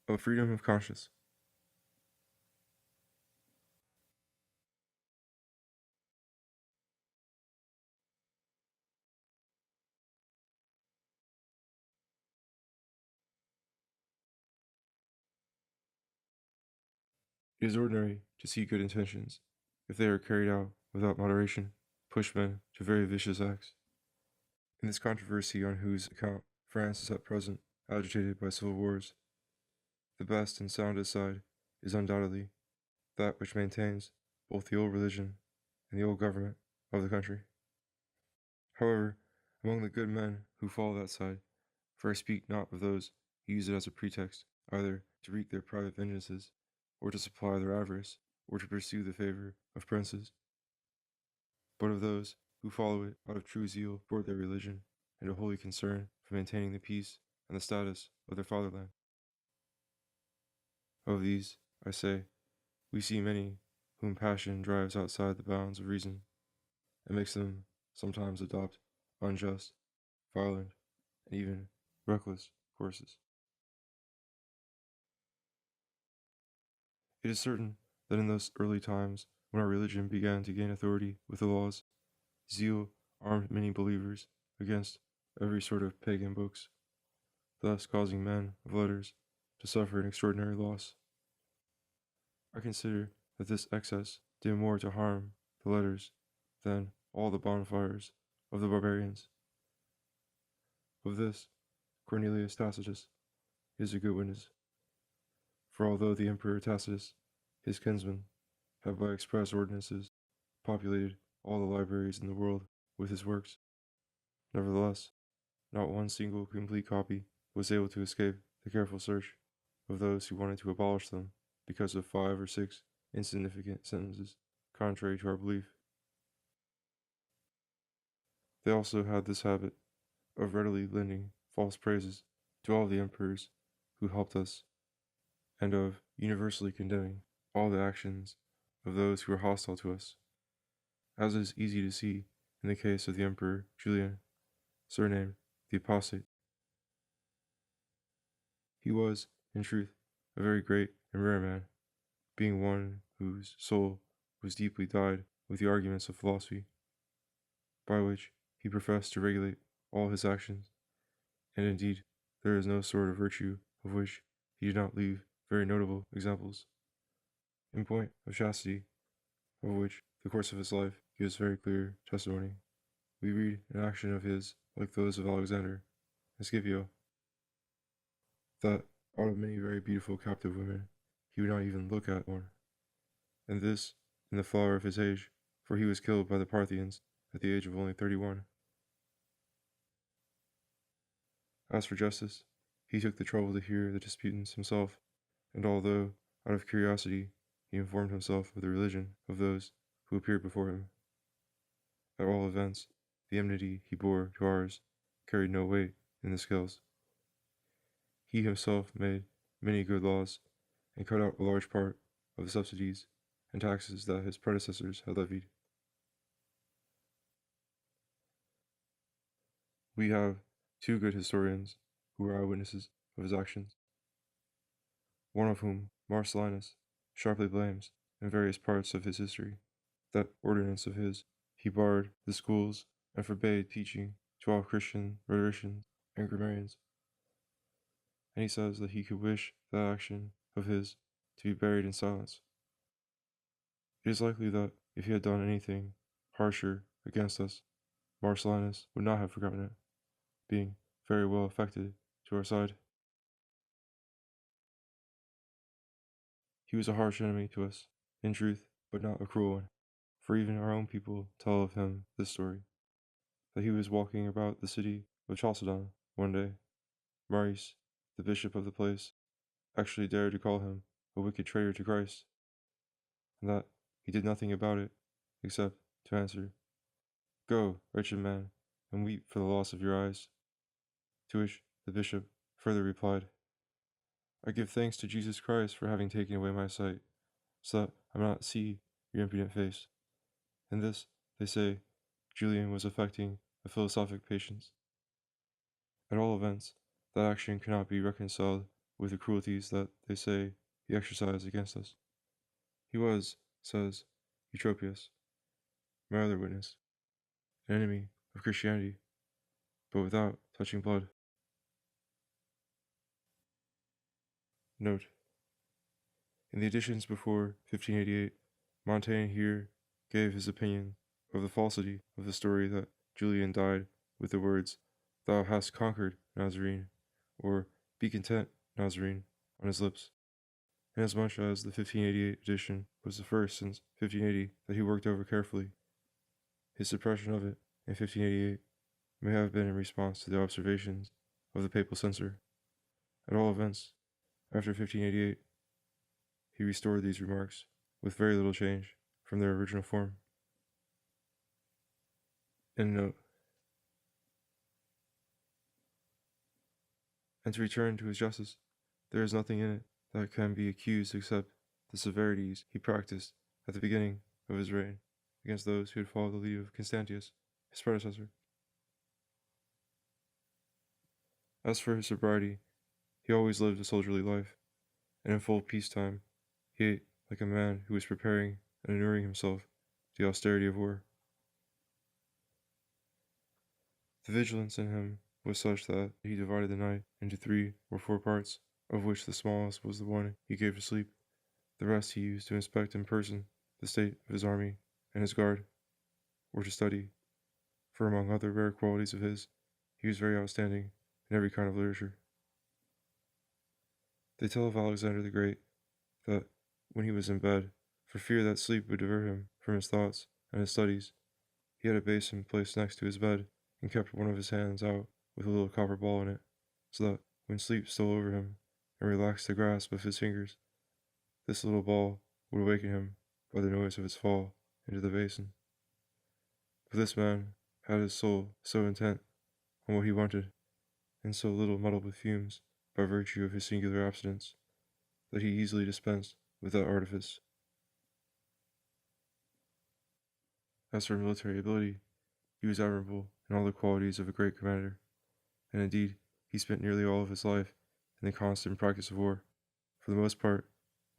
of freedom of conscience. It is ordinary to see good intentions, if they are carried out without moderation, push men to very vicious acts. In this controversy on whose account France is at present agitated by civil wars, the best and soundest side is undoubtedly that which maintains both the old religion and the old government of the country. However, among the good men who follow that side, for I speak not of those who use it as a pretext either to wreak their private vengeances, or to supply their avarice, or to pursue the favor of princes, but of those who follow it out of true zeal toward their religion and a holy concern for maintaining the peace and the status of their fatherland. Of these, I say, we see many whom passion drives outside the bounds of reason, and makes them sometimes adopt unjust, violent, and even reckless courses. It is certain that in those early times, when our religion began to gain authority with the laws, zeal armed many believers against every sort of pagan books, thus causing men of letters to suffer an extraordinary loss. I consider that this excess did more to harm the letters than all the bonfires of the barbarians. Of this, Cornelius Tacitus is a good witness. For although the Emperor Tacitus, his kinsman, have by express ordinances populated all the libraries in the world with his works, nevertheless, not one single complete copy was able to escape the careful search of those who wanted to abolish them because of 5 or 6 insignificant sentences contrary to our belief. They also had this habit of readily lending false praises to all the emperors who helped us, and of universally condemning all the actions of those who were hostile to us, as is easy to see in the case of the Emperor Julian, surnamed the Apostate. He was, in truth, a very great and rare man, being one whose soul was deeply dyed with the arguments of philosophy, by which he professed to regulate all his actions, and indeed there is no sort of virtue of which he did not leave very notable examples. In point of chastity, of which the course of his life gives very clear testimony, we read an action of his like those of Alexander and Scipio, that out of many very beautiful captive women he would not even look at one, and this in the flower of his age, for he was killed by the Parthians at the age of only 31. As for justice, he took the trouble to hear the disputants himself, and although, out of curiosity, he informed himself of the religion of those who appeared before him, at all events, the enmity he bore to ours carried no weight in the scales. He himself made many good laws, and cut out a large part of the subsidies and taxes that his predecessors had levied. We have 2 good historians who are eyewitnesses of his actions, one of whom, Marcellinus, sharply blames, in various parts of his history, that ordinance of his he barred the schools and forbade teaching to all Christian rhetoricians and grammarians, and he says that he could wish that action of his to be buried in silence. It is likely that if he had done anything harsher against us, Marcellinus would not have forgotten it, being very well affected to our side. He was a harsh enemy to us, in truth, but not a cruel one, for even our own people tell of him this story, that he was walking about the city of Chalcedon one day. Marius, the bishop of the place, actually dared to call him a wicked traitor to Christ, and that he did nothing about it except to answer, "Go, wretched man, and weep for the loss of your eyes." To which the bishop further replied, "I give thanks to Jesus Christ for having taken away my sight, so that I may not see your impudent face." In this, they say, Julian was affecting a philosophic patience. At all events, that action cannot be reconciled with the cruelties that they say he exercised against us. He was, says Eutropius, my other witness, an enemy of Christianity, but without touching blood. Note: in the editions before 1588, Montaigne here gave his opinion of the falsity of the story that Julian died with the words, "Thou hast conquered, Nazarene," or "Be content, Nazarene," on his lips. Inasmuch as the 1588 edition was the first since 1580 that he worked over carefully, his suppression of it in 1588 may have been in response to the observations of the papal censor. At all events, after 1588, he restored these remarks with very little change from their original form. End note. And to return to his justice, there is nothing in it that can be accused except the severities he practiced at the beginning of his reign against those who had followed the lead of Constantius, his predecessor. As for his sobriety, he always lived a soldierly life, and in full peacetime he ate like a man who was preparing and inuring himself to the austerity of war. The vigilance in him was such that he divided the night into 3 or 4 parts, of which the smallest was the one he gave to sleep. The rest he used to inspect in person the state of his army and his guard, or to study, for among other rare qualities of his, he was very outstanding in every kind of literature. They tell of Alexander the Great that when he was in bed, for fear that sleep would divert him from his thoughts and his studies, he had a basin placed next to his bed and kept one of his hands out with a little copper ball in it, so that when sleep stole over him and relaxed the grasp of his fingers, this little ball would awaken him by the noise of its fall into the basin. But this man had his soul so intent on what he wanted, and so little muddled with fumes by virtue of his singular abstinence, that he easily dispensed with that artifice. As for military ability, he was admirable in all the qualities of a great commander, and indeed he spent nearly all of his life in the constant practice of war, for the most part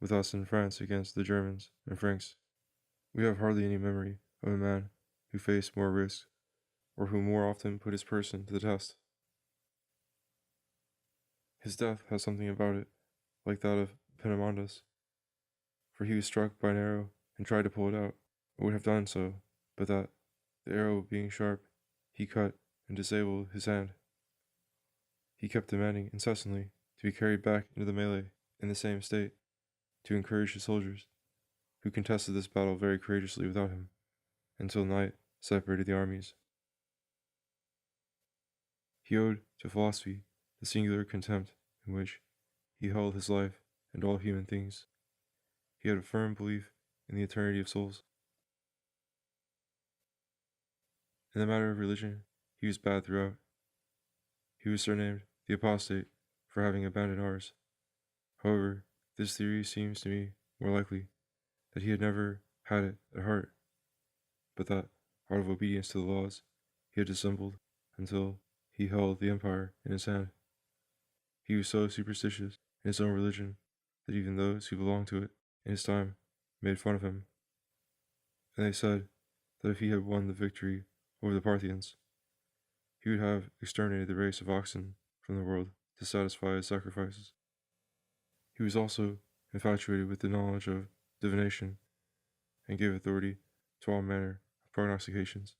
with us in France against the Germans and Franks. We have hardly any memory of a man who faced more risks, or who more often put his person to the test. His death has something about it like that of Epaminondas, for he was struck by an arrow and tried to pull it out, and would have done so, but that, the arrow being sharp, he cut and disabled his hand. He kept demanding incessantly to be carried back into the melee in the same state, to encourage his soldiers, who contested this battle very courageously without him, until night separated the armies. He owed to philosophy the singular contempt in which he held his life and all human things. He had a firm belief in the eternity of souls. In the matter of religion, he was bad throughout. He was surnamed the apostate for having abandoned ours. However, this theory seems to me more likely, that he had never had it at heart, but that, out of obedience to the laws, he had dissembled until he held the empire in his hand. He was so superstitious in his own religion that even those who belonged to it in his time made fun of him, and they said that if he had won the victory over the Parthians, he would have exterminated the race of oxen from the world to satisfy his sacrifices. He was also infatuated with the knowledge of divination, and gave authority to all manner of prognostications.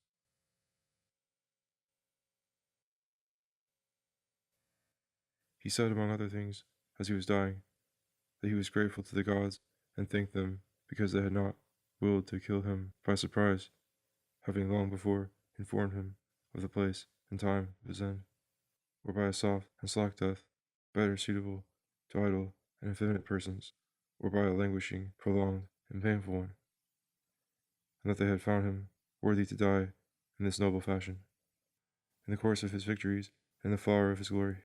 He said, among other things, as he was dying, that he was grateful to the gods and thanked them because they had not willed to kill him by surprise, having long before informed him of the place and time of his end, or by a soft and slack death, better suitable to idle and effeminate persons, or by a languishing, prolonged, and painful one, and that they had found him worthy to die in this noble fashion, in the course of his victories and the flower of his glory.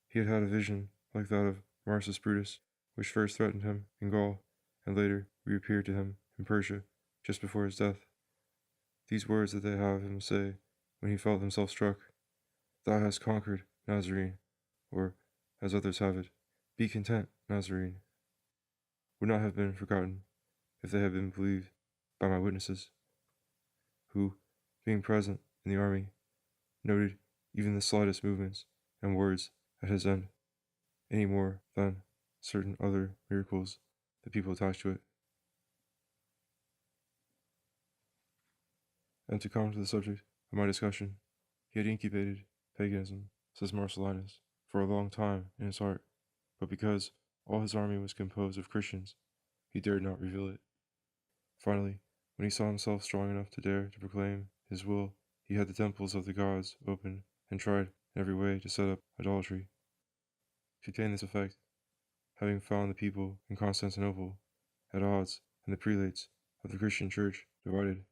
He had had a vision like that of Marcus Brutus, which first threatened him in Gaul, and later reappeared to him in Persia just before his death. These words that they have him say when he felt himself struck, "Thou hast conquered, Nazarene," or, as others have it, "Be content, Nazarene," would not have been forgotten if they had been believed by my witnesses, who, being present in the army, noted even the slightest movements and words at his end, any more than certain other miracles the people attached to it. And to come to the subject of my discussion, he had incubated paganism, says Marcellinus, for a long time in his heart, but because all his army was composed of Christians, he dared not reveal it. Finally, when he saw himself strong enough to dare to proclaim his will, he had the temples of the gods opened and tried in every way to set up idolatry. To attain this effect, having found the people in Constantinople at odds and the prelates of the Christian Church divided,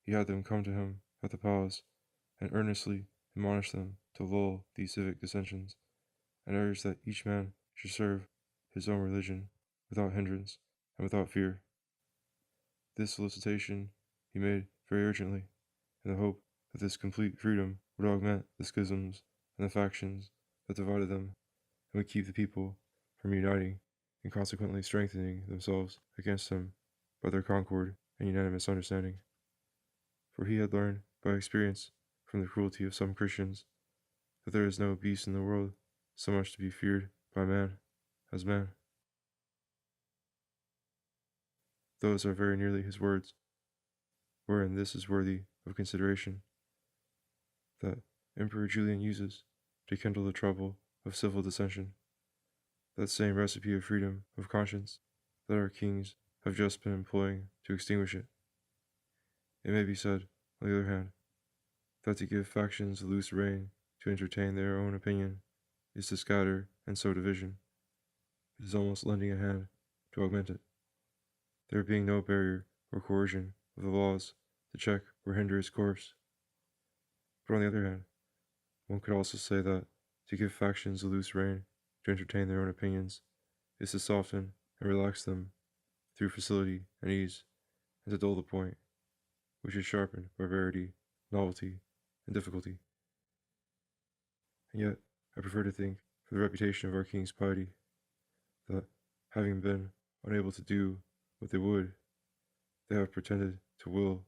he had them come to him at the palace and earnestly admonish them to lull these civic dissensions, and urge that each man should serve his own religion without hindrance and without fear. This solicitation he made very urgently, in the hope that this complete freedom would augment the schisms and the factions that divided them, and would keep the people from uniting and consequently strengthening themselves against him by their concord and unanimous understanding. For he had learned by experience from the cruelty of some Christians that there is no beast in the world so much to be feared by man as man. Those are very nearly his words, wherein this is worthy of consideration, that Emperor Julian uses to kindle the trouble of civil dissension, that same recipe of freedom of conscience that our kings have just been employing to extinguish it. It may be said, on the other hand, that to give factions a loose rein to entertain their own opinion is to scatter and sow division. It is almost lending a hand to augment it, there being no barrier or coercion of the laws to check or hinder its course. But on the other hand, one could also say that to give factions a loose rein to entertain their own opinions is to soften and relax them through facility and ease, and to dull the point, which is sharpened by rarity, novelty, and difficulty. And yet, I prefer to think, for the reputation of our king's piety, that, having been unable to do what they would, they have pretended to will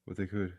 what they could.